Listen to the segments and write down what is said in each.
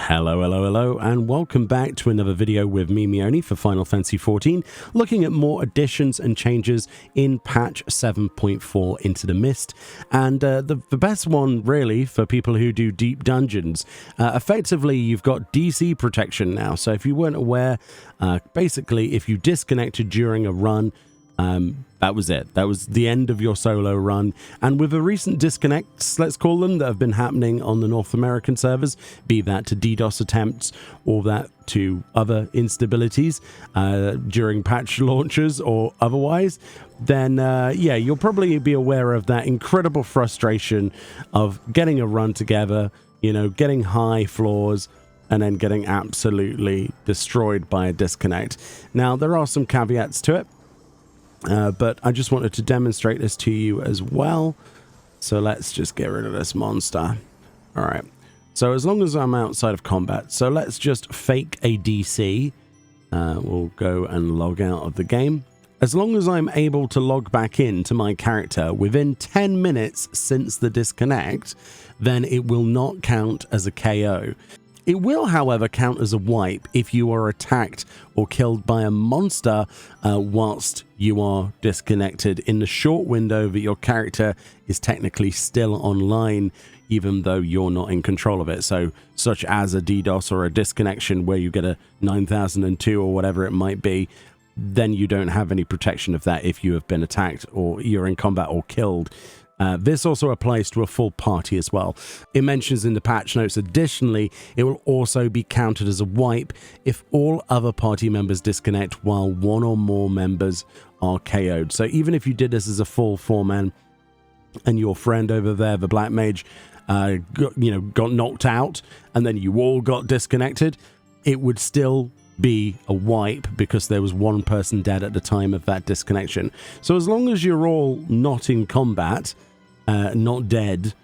Hello, hello, hello, and welcome back to another video with me, Meoni, for Final Fantasy XIV, looking at more additions and changes in patch 7.4 Into the Mist. And the best one, really, for people who do deep dungeons. Effectively, you've got DC protection now. So if you weren't aware, basically, if you disconnected during a run, that was it. That was the end of your solo run. And with the recent disconnects, let's call them, that have been happening on the North American servers, be that to DDoS attempts or that to other instabilities during patch launches or otherwise, then yeah, you'll probably be aware of that incredible frustration of getting a run together, you know, getting high floors, and then getting absolutely destroyed by a disconnect. Now, there are some caveats to it. But I just wanted to demonstrate this to you as well. So let's just get rid of this monster. All right. So as long as I'm outside of combat, so let's just fake a DC. We'll go and log out of the game. As long as I'm able to log back in to my character within 10 minutes since the disconnect, then it will not count as a KO. It will, however, count as a wipe if you are attacked or killed by a monster whilst you are disconnected in the short window that your character is technically still online, even though you're not in control of it. So, such as a DDoS or a disconnection where you get a 9002 or whatever it might be, then you don't have any protection of that if you have been attacked or you're in combat or killed. This also applies to a full party as well. It mentions in the patch notes, additionally, it will also be counted as a wipe if all other party members disconnect while one or more members are KO'd. So even if you did this as a full four-man and your friend over there, the Black Mage, got knocked out and then you all got disconnected, it would still be a wipe because there was one person dead at the time of that disconnection. So as long as you're all not in combat, not dead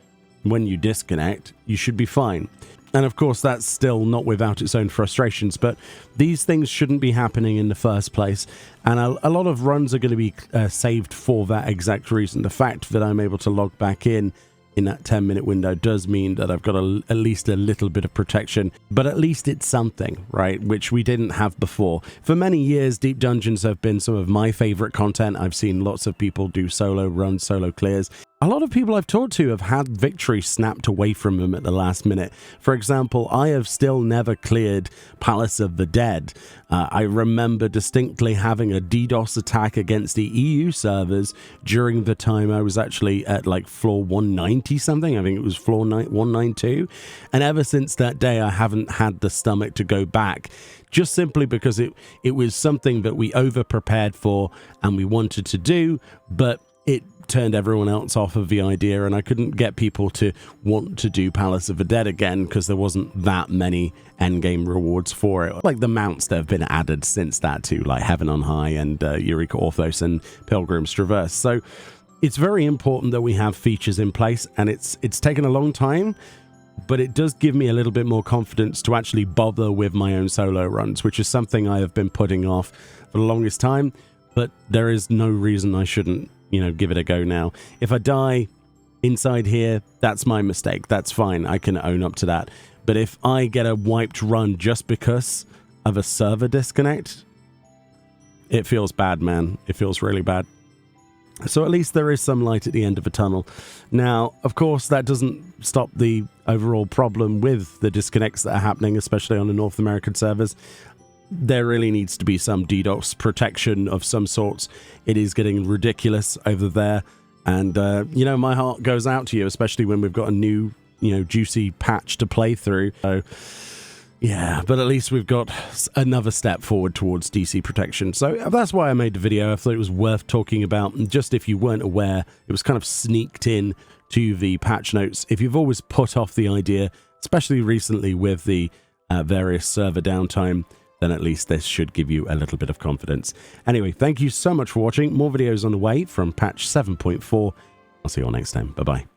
when you disconnect, you should be fine. And of course, that's still not without its own frustrations, but these things shouldn't be happening in the first place. And a lot of runs are going to be saved for that exact reason. The fact that I'm able to log back in that 10-minute window does mean that I've got at least a little bit of protection, but at least it's something, right? Which we didn't have before. For many years, deep dungeons have been some of my favorite content. I've seen lots of people do solo runs, solo clears. A lot of people I've talked to have had victory snapped away from them at the last minute. For example, I have still never cleared Palace of the Dead. I remember distinctly having a DDoS attack against the EU servers during the time I was actually at like floor 190 something. I think it was floor 192. And ever since that day, I haven't had the stomach to go back, just simply because it was something that we over prepared for and we wanted to do, but it turned everyone else off of the idea, and I couldn't get people to want to do Palace of the Dead again because there wasn't that many endgame rewards for it. Like the mounts that have been added since that too, like Heaven on High and Eureka Orthos and Pilgrim's Traverse. So it's very important that we have features in place, and it's taken a long time, but it does give me a little bit more confidence to actually bother with my own solo runs, which is something I have been putting off for the longest time, but there is no reason I shouldn't, give it a go now. If I die inside here, that's my mistake. That's fine. I can own up to that. But if I get a wiped run just because of a server disconnect, it feels bad, man. It feels really bad. So at least there is some light at the end of the tunnel. Now, of course, that doesn't stop the overall problem with the disconnects that are happening, especially on the North American servers. There really needs to be some DDoS protection of some sorts. It is getting ridiculous over there. And, my heart goes out to you, especially when we've got a new, juicy patch to play through. So, yeah, but at least we've got another step forward towards DC protection. So that's why I made the video. I thought it was worth talking about. And just if you weren't aware, it was kind of sneaked in to the patch notes. If you've always put off the idea, especially recently with the various server downtime, then at least this should give you a little bit of confidence. Anyway, thank you so much for watching. More videos on the way from patch 7.4. I'll see you all next time. Bye-bye.